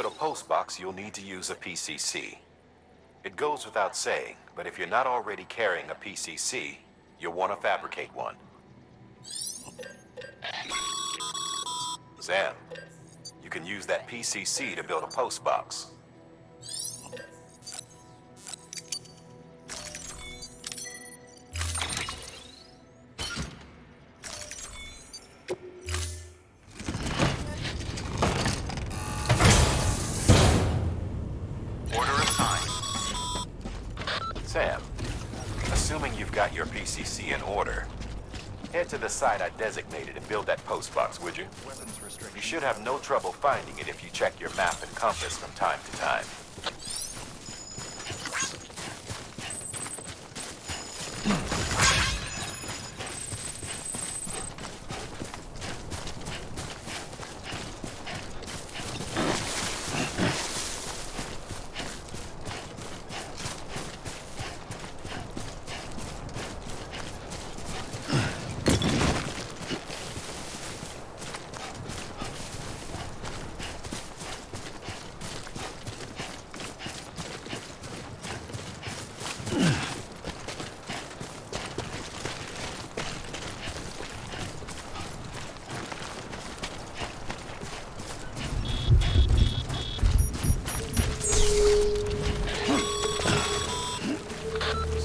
build a post box, you'll need to use a PCC. It goes without saying, but if you're not already carrying a PCC, you'll want to fabricate one. Sam, you can use that PCC to build a post box. Sam, assuming you've got your PCC in order, head to the site I designated and build that post box, would you? You should have no trouble finding it if you check your map and compass from time to time.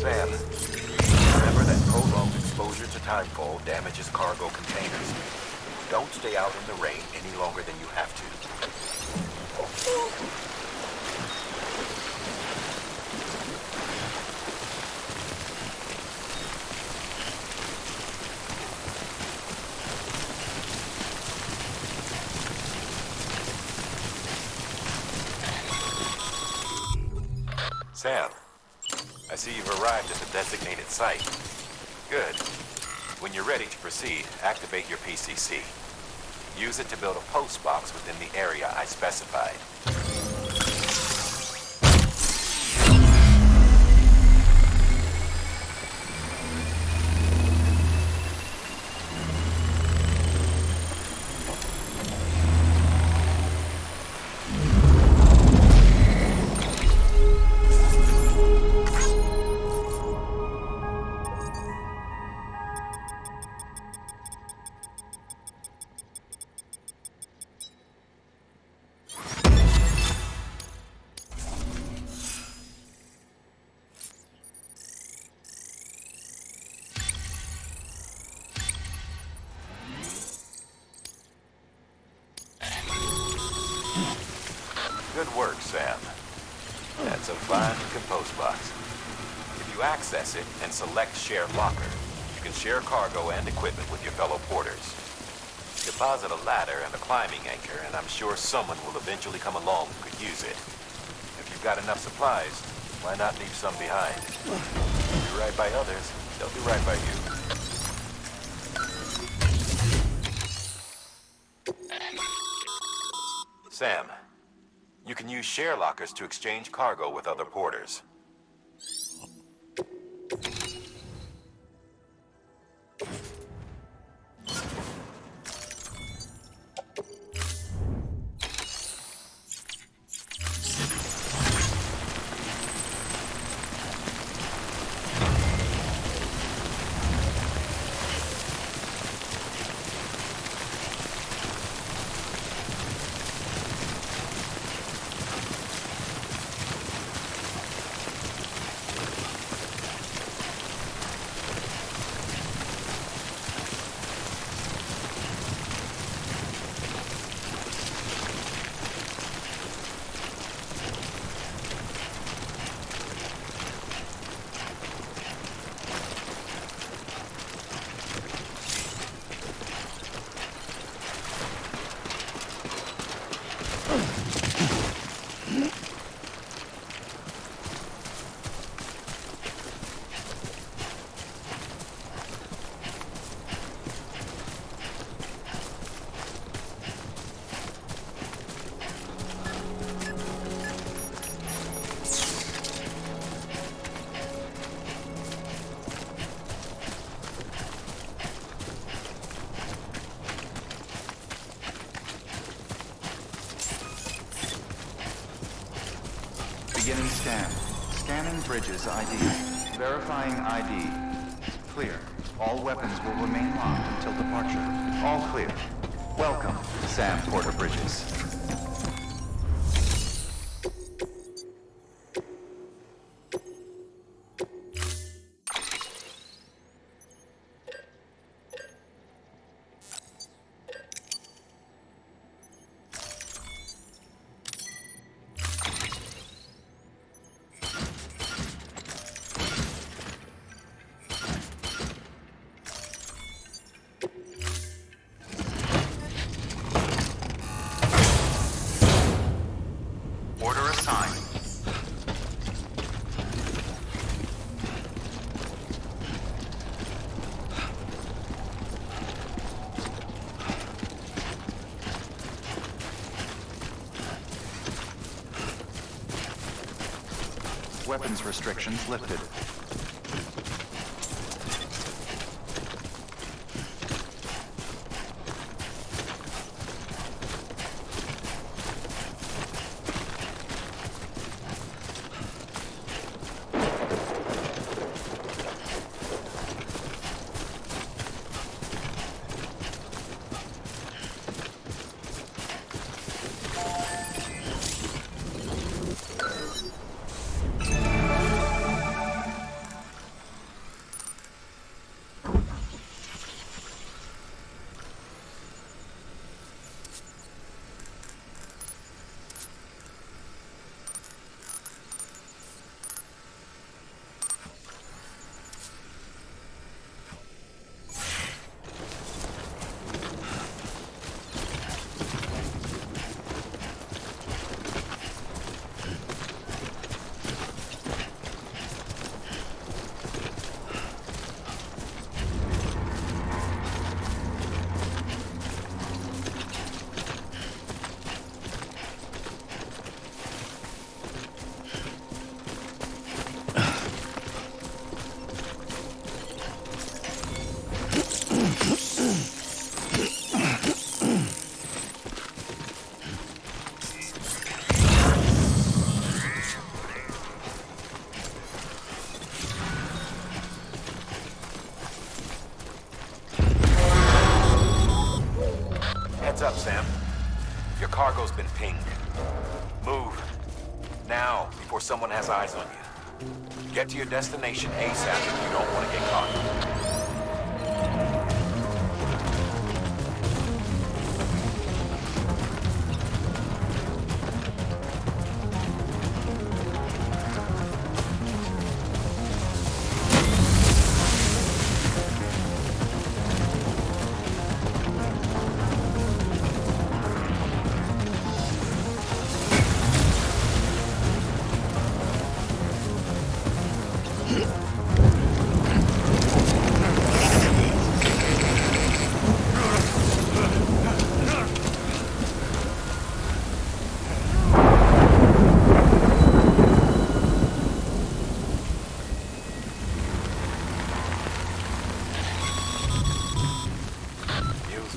Sam, remember that prolonged exposure to timefall damages cargo containers. Don't stay out in the rain any longer than you have to. Sam, I see you've arrived at the designated site. Good. When you're ready to proceed, activate your PCC. Use it to build a post box within the area I specified. Good work, Sam. That's a fine compost box. If you access it and select Share Locker, you can share cargo and equipment with your fellow porters. Deposit a ladder and a climbing anchor, and I'm sure someone will eventually come along who could use it. If you've got enough supplies, why not leave some behind? Do right by others, they'll do right by you. Sam, you can use share lockers to exchange cargo with other porters. Beginning scan. Scanning bridges ID. Verifying ID. Clear. All weapons will remain locked until departure. All clear. Welcome, Sam Porter Bridges. Weapons restrictions lifted. Heads up, Sam. Your cargo's been pinged. Move. Now, before someone has eyes on you. Get to your destination ASAP if you don't want to get caught.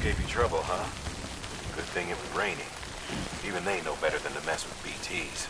Gave you trouble, huh? Good thing it was raining. Even they know better than to mess with BTs.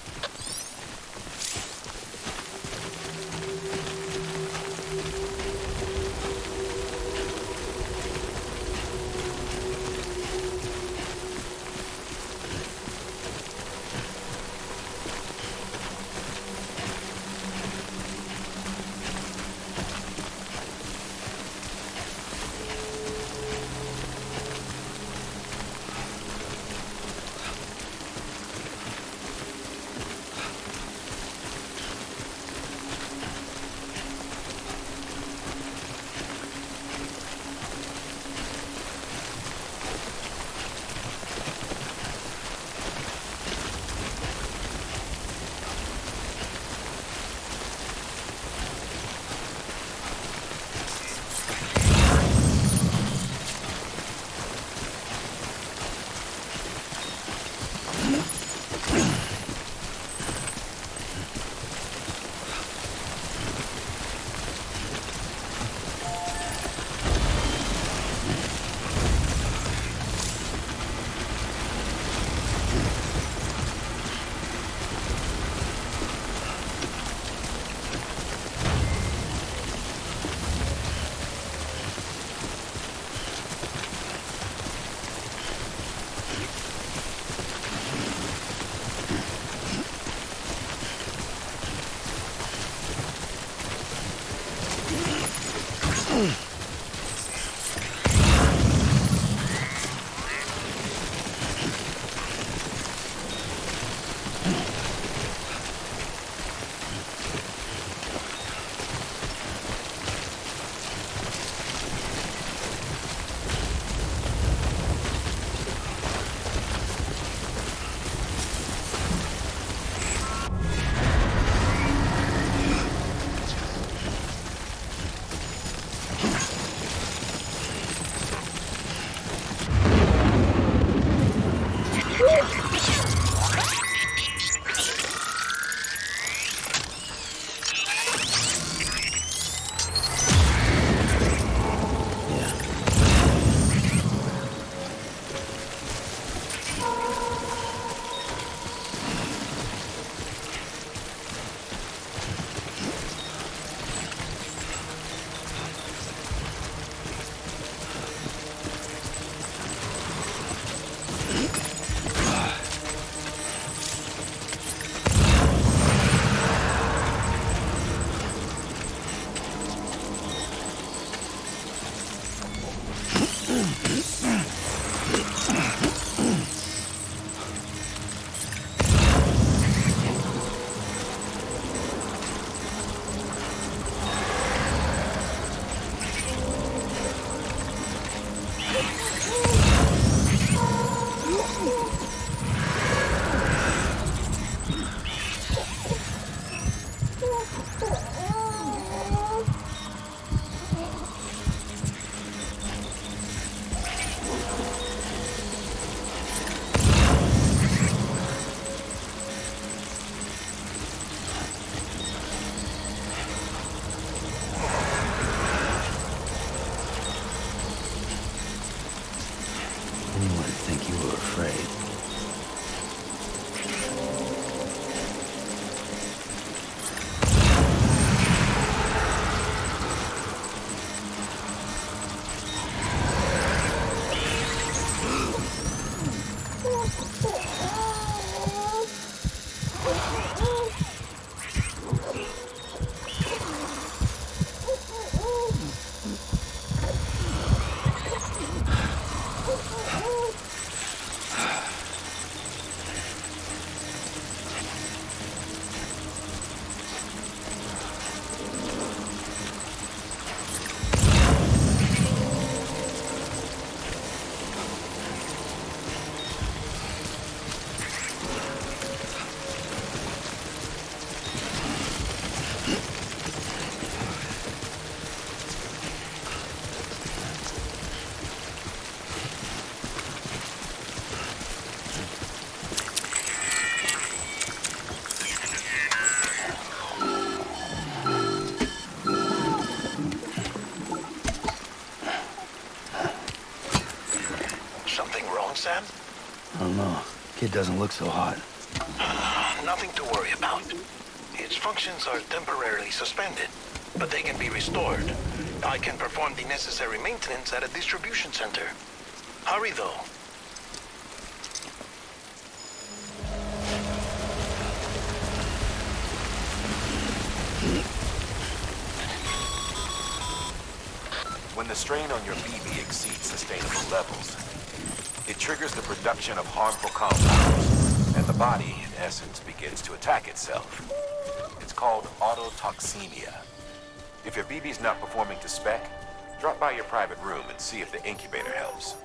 Sam? I don't know. Kid doesn't look so hot. Nothing to worry about. Its functions are temporarily suspended, but they can be restored. I can perform the necessary maintenance at a distribution center. Hurry, though. When the strain on your BB exceeds sustainable levels, it triggers the production of harmful compounds, and the body, in essence, begins to attack itself. It's called autotoxemia. If your BB's not performing to spec, drop by your private room and see if the incubator helps.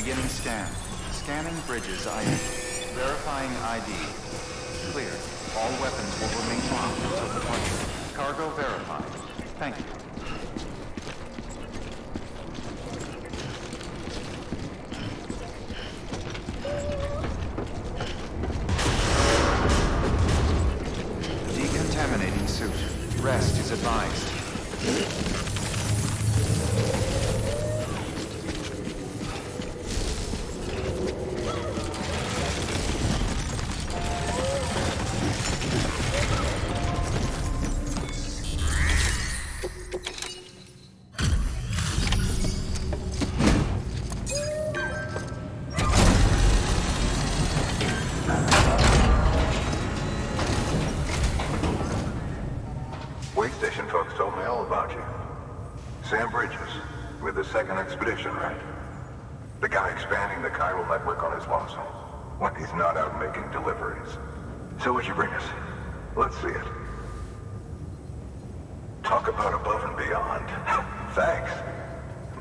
Beginning scan. Scanning bridges ID. Verifying ID. Clear. All weapons will remain locked until departure. Cargo verified. Thank you. Decontaminating suit. Rest is advised. Wait station folks told me all about you. Sam Bridges, with the second expedition, right? The guy expanding the chiral network on his lonesome, when he's not out making deliveries. So what'd you bring us? Let's see it. Talk about above and beyond. Thanks.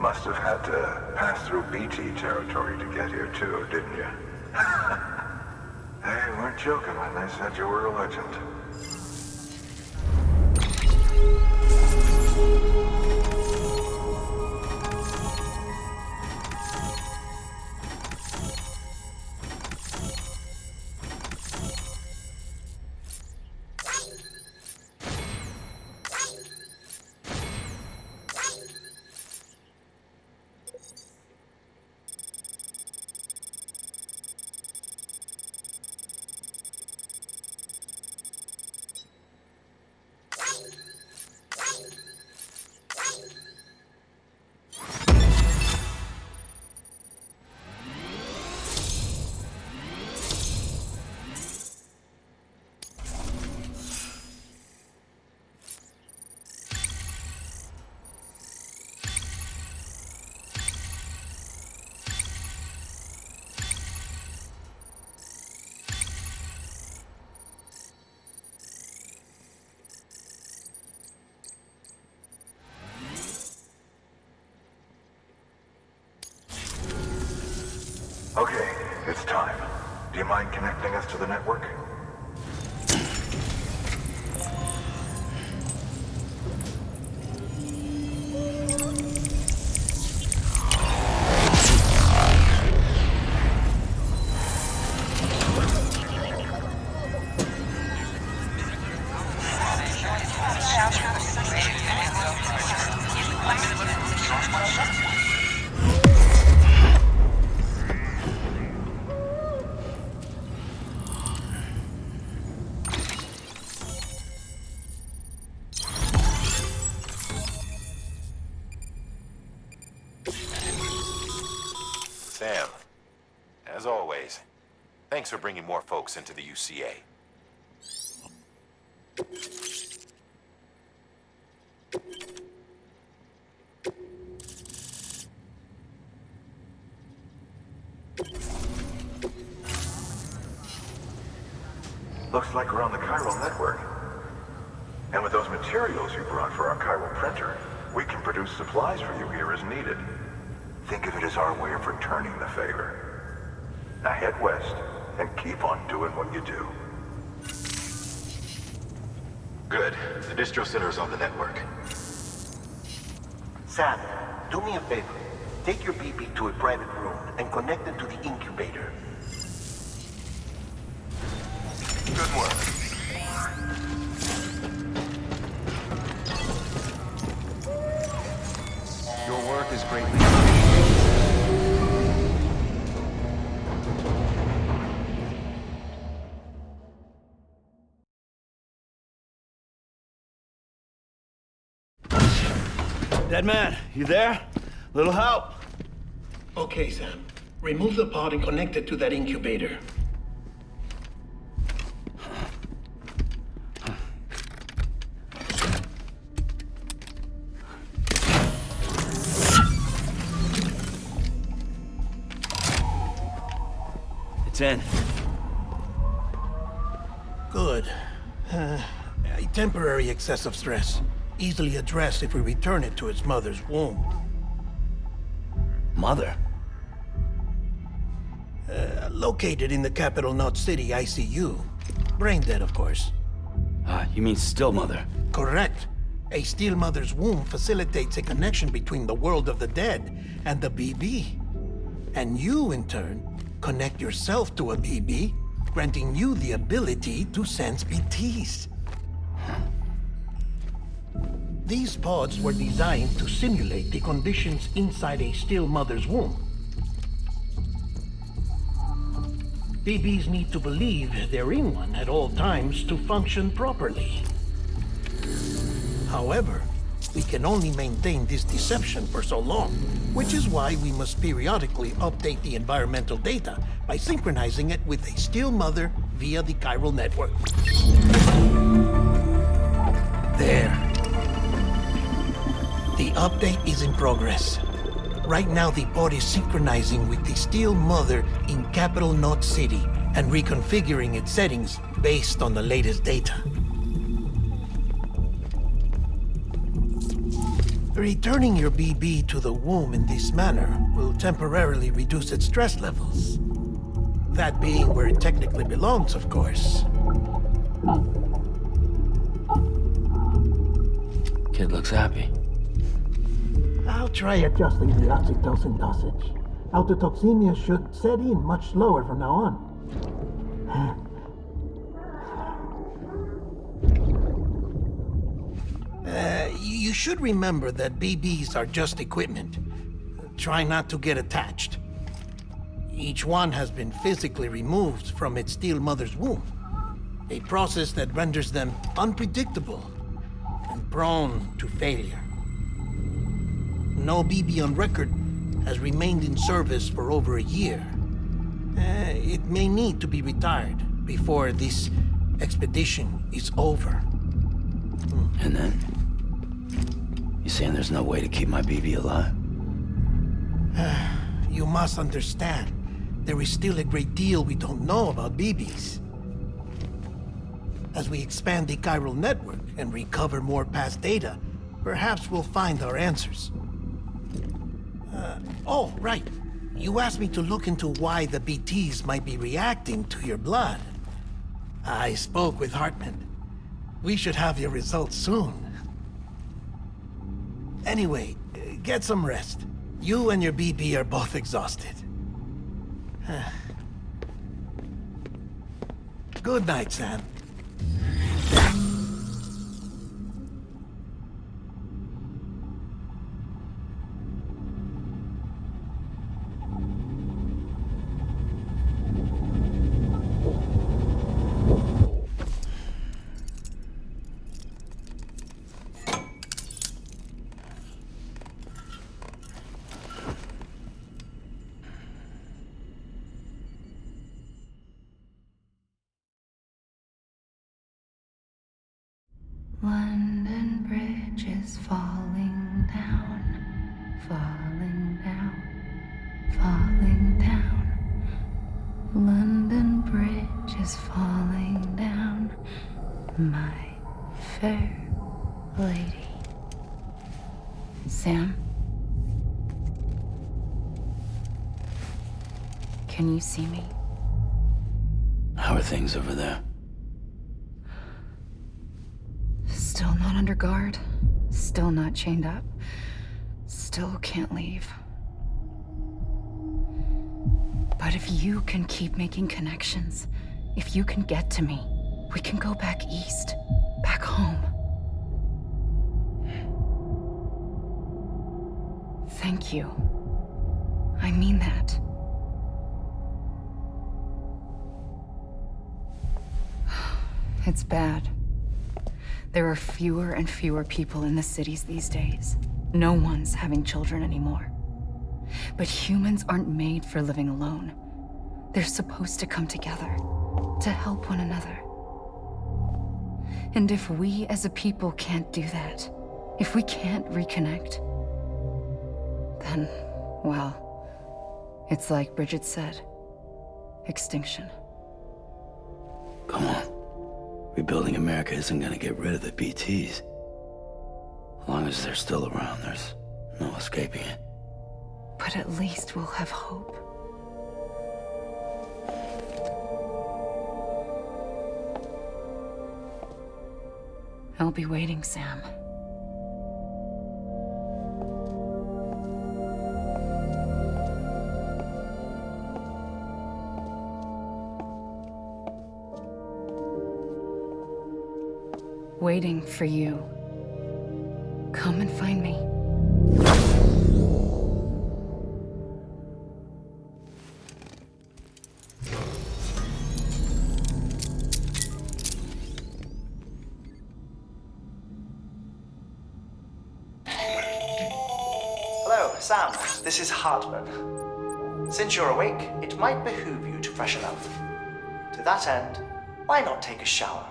Must have had to pass through BT territory to get here too, didn't you? They weren't joking when they said you were a legend. Okay, it's time. Do you mind connecting us to the network? Sam, as always, thanks for bringing more folks into the UCA. Looks like we're on the chiral network. And with those materials you brought for our chiral printer, we can produce supplies for you here as needed. Think of it as our way of returning the favor. Now head west and keep on doing what you do. Good. The distro center's on the network. Sam, do me a favor. Take your BB to a private room and connect it to the incubator. Good work. Your work is greatly appreciated. Dead man, you there? Little help? Okay, Sam. Remove the pod and connect it to that incubator. It's in. Good. A temporary excessive stress. Easily addressed if we return it to its mother's womb. Mother? Located in the capital Knot City ICU. Brain dead, of course. You mean Still Mother? Correct. A Steel Mother's womb facilitates a connection between the world of the dead and the BB. And you, in turn, connect yourself to a BB, granting you the ability to sense BTs. These pods were designed to simulate the conditions inside a Steel Mother's womb. BBs need to believe they're in one at all times to function properly. However, we can only maintain this deception for so long, which is why we must periodically update the environmental data by synchronizing it with a Steel Mother via the chiral network. There. The update is in progress. Right now, the pod is synchronizing with the Steel Mother in capital Knot City and reconfiguring its settings based on the latest data. Returning your BB to the womb in this manner will temporarily reduce its stress levels. That being where it technically belongs, of course. Kid looks happy. I'll try adjusting the oxytocin dosage. Autotoxemia should set in much slower from now on. You should remember that BBs are just equipment. Try not to get attached. Each one has been physically removed from its Steel Mother's womb. A process that renders them unpredictable and prone to failure. No BB on record has remained in service for over a year. It may need to be retired before this expedition is over. And then? You saying there's no way to keep my BB alive? You must understand, there is still a great deal we don't know about BBs. As we expand the chiral network and recover more past data, perhaps we'll find our answers. Oh, right. You asked me to look into why the BTs might be reacting to your blood. I spoke with Hartman. We should have your results soon. Anyway, get some rest. You and your BB are both exhausted. Good night, Sam. London Bridge is falling down, falling down, falling down. London Bridge is falling down, my fair lady. Sam? Can you see me? How are things over there? Still not under guard, still not chained up, still can't leave. But if you can keep making connections, if you can get to me, we can go back east, back home. Thank you. I mean that. It's bad. There are fewer and fewer people in the cities these days. No one's having children anymore. But humans aren't made for living alone. They're supposed to come together, to help one another. And if we as a people can't do that, if we can't reconnect, then, well, it's like Bridget said, extinction. Come on. Rebuilding America isn't gonna get rid of the BTs. As long as they're still around, there's no escaping it. But at least we'll have hope. I'll be waiting, Sam. Waiting for you. Come and find me. Hello, Sam. This is Hartman. Since you're awake, it might behoove you to freshen up. To that end, why not take a shower?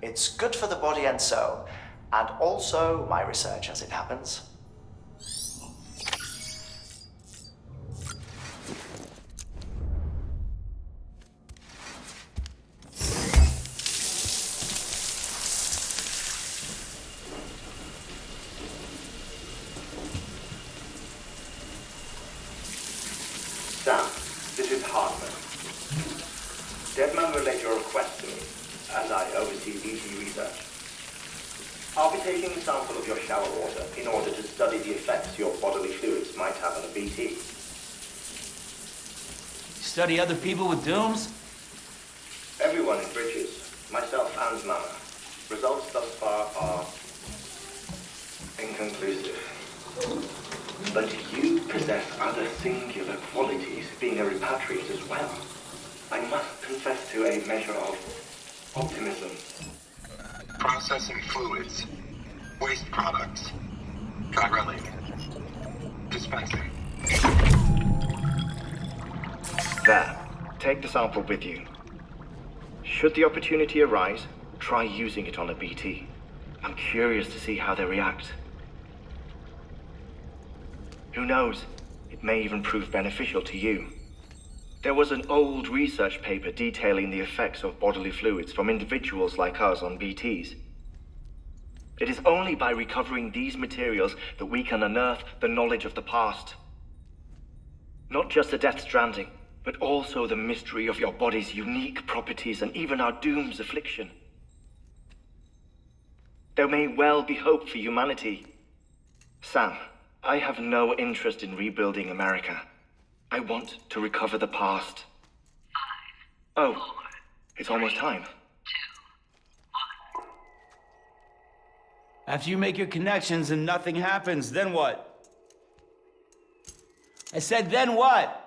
It's good for the body and soul, and also my research as it happens. Sam, this is Hartman. Deadman relayed your request to me, as I oversee BT research. I'll be taking a sample of your shower water in order to study the effects your bodily fluids might have on a BT. Study other people with dooms? Everyone in Bridges, myself and Mama. Results thus far are inconclusive. But you possess other singular qualities, being a repatriate as well. I must confess to a measure of optimism. Processing fluids. Waste products. Drilling. Dispensing. There. Take the sample with you. Should the opportunity arise, try using it on a BT. I'm curious to see how they react. Who knows? It may even prove beneficial to you. There was an old research paper detailing the effects of bodily fluids from individuals like us on BTs. It is only by recovering these materials that we can unearth the knowledge of the past. Not just the Death Stranding, but also the mystery of your body's unique properties and even our doom's affliction. There may well be hope for humanity. Sam, I have no interest in rebuilding America. I want to recover the past. 5, 4, it's almost time. 2, 1. After you make your connections and nothing happens, then what? I said, then what?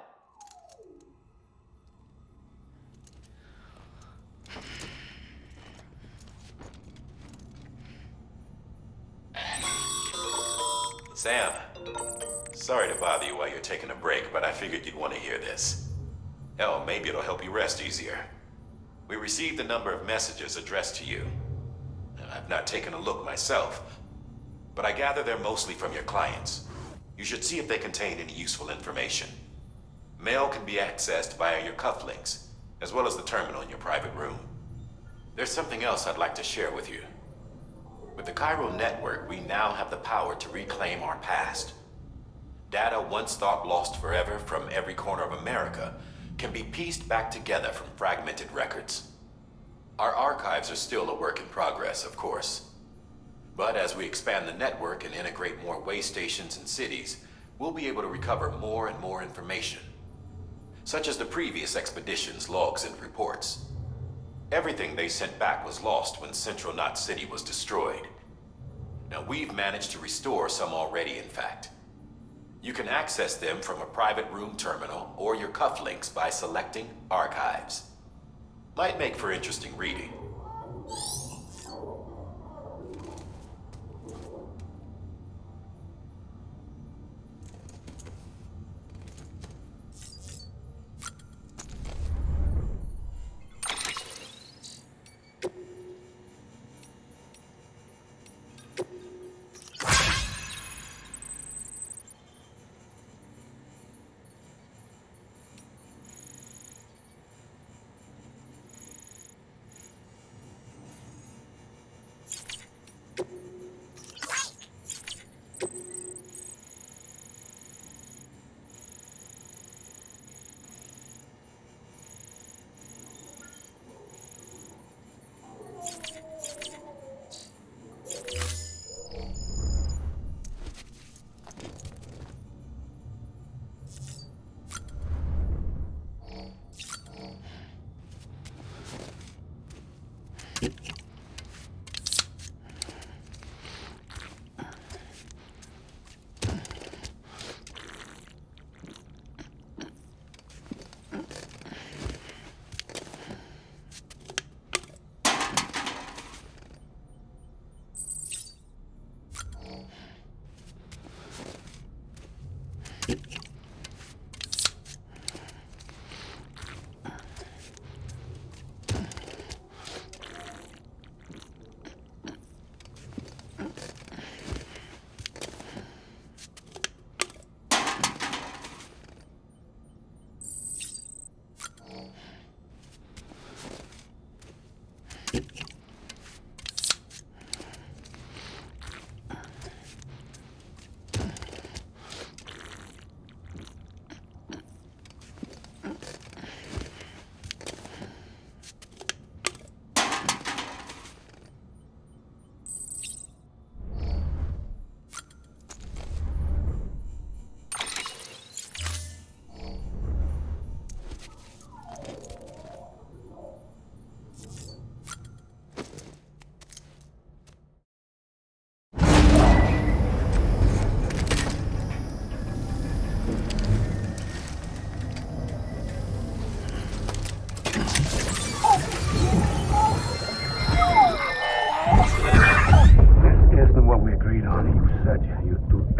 Sam, sorry to bother you while you're taking a break, but I figured you'd want to hear this. Hell, maybe it'll help you rest easier. We received a number of messages addressed to you. I've not taken a look myself, but I gather they're mostly from your clients. You should see if they contain any useful information. Mail can be accessed via your cufflinks, as well as the terminal in your private room. There's something else I'd like to share with you. With the chiral network, we now have the power to reclaim our past. Data once thought lost forever from every corner of America can be pieced back together from fragmented records. Our archives are still a work in progress, of course. But as we expand the network and integrate more way stations and cities, we'll be able to recover more and more information, such as the previous expedition's logs and reports. Everything they sent back was lost when Central Knot City was destroyed. Now we've managed to restore some already, in fact. You can access them from a private room terminal or your cufflinks by selecting Archives. Might make for interesting reading.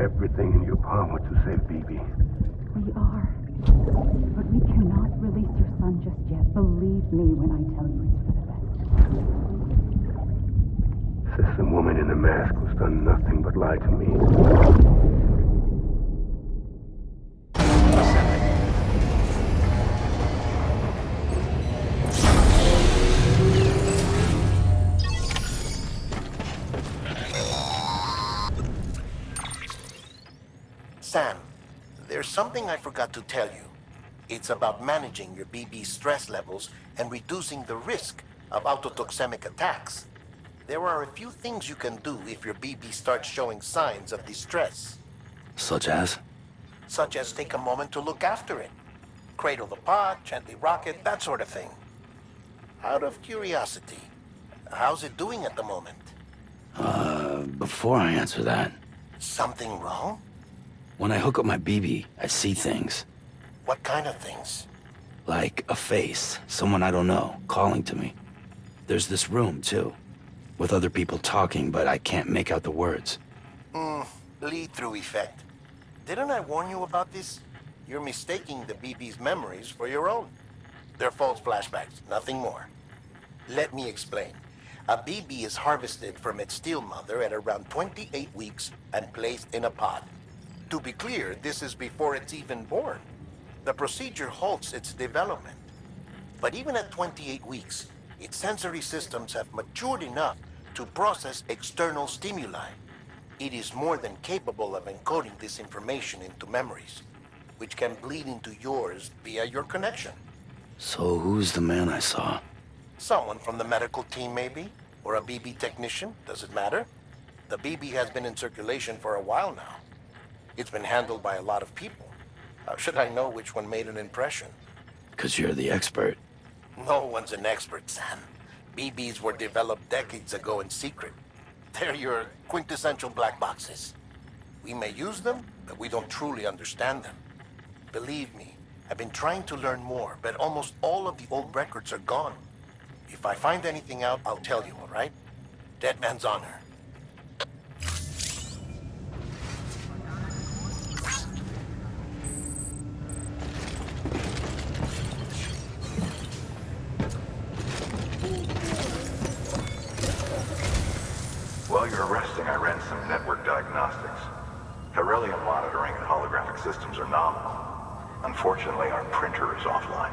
Everything in your power to save BB. We are. But we cannot release your son just yet. Believe me when I tell you it's for the best. Says the woman in the mask who's done nothing but lie to me. Sam, there's something I forgot to tell you. It's about managing your BB stress levels and reducing the risk of autotoxemic attacks. There are a few things you can do if your BB starts showing signs of distress. Such as? Such as take a moment to look after it. Cradle the pod, gently rock it, that sort of thing. Out of curiosity, how's it doing at the moment? Before I answer that... Something wrong? When I hook up my BB, I see things. What kind of things? Like a face, someone I don't know, calling to me. There's this room, too, with other people talking, but I can't make out the words. Lead-through effect. Didn't I warn you about this? You're mistaking the BB's memories for your own. They're false flashbacks, nothing more. Let me explain. A BB is harvested from its steel mother at around 28 weeks and placed in a pod. To be clear, this is before it's even born. The procedure halts its development. But even at 28 weeks, its sensory systems have matured enough to process external stimuli. It is more than capable of encoding this information into memories, which can bleed into yours via your connection. So who's the man I saw? Someone from the medical team, maybe? Or a BB technician, does it matter? The BB has been in circulation for a while now. It's been handled by a lot of people. How should I know which one made an impression? 'Cause you're the expert. No one's an expert, Sam. BBs were developed decades ago in secret. They're your quintessential black boxes. We may use them, but we don't truly understand them. Believe me, I've been trying to learn more, but almost all of the old records are gone. If I find anything out, I'll tell you, all right? Dead man's honor. While you're resting, I ran some network diagnostics. Beryllium monitoring and holographic systems are nominal. Unfortunately, our printer is offline.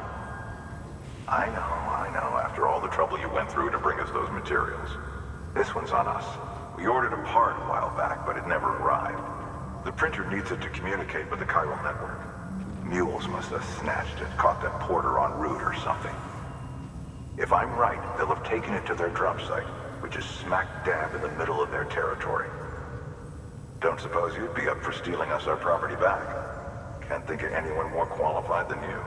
I know, after all the trouble you went through to bring us those materials. This one's on us. We ordered a part a while back, but it never arrived. The printer needs it to communicate with the chiral network. Mules must have snatched it, caught that porter en route or something. If I'm right, they'll have taken it to their drop site, which is smack dab in the middle of their territory. Don't suppose you'd be up for stealing us our property back? Can't think of anyone more qualified than you.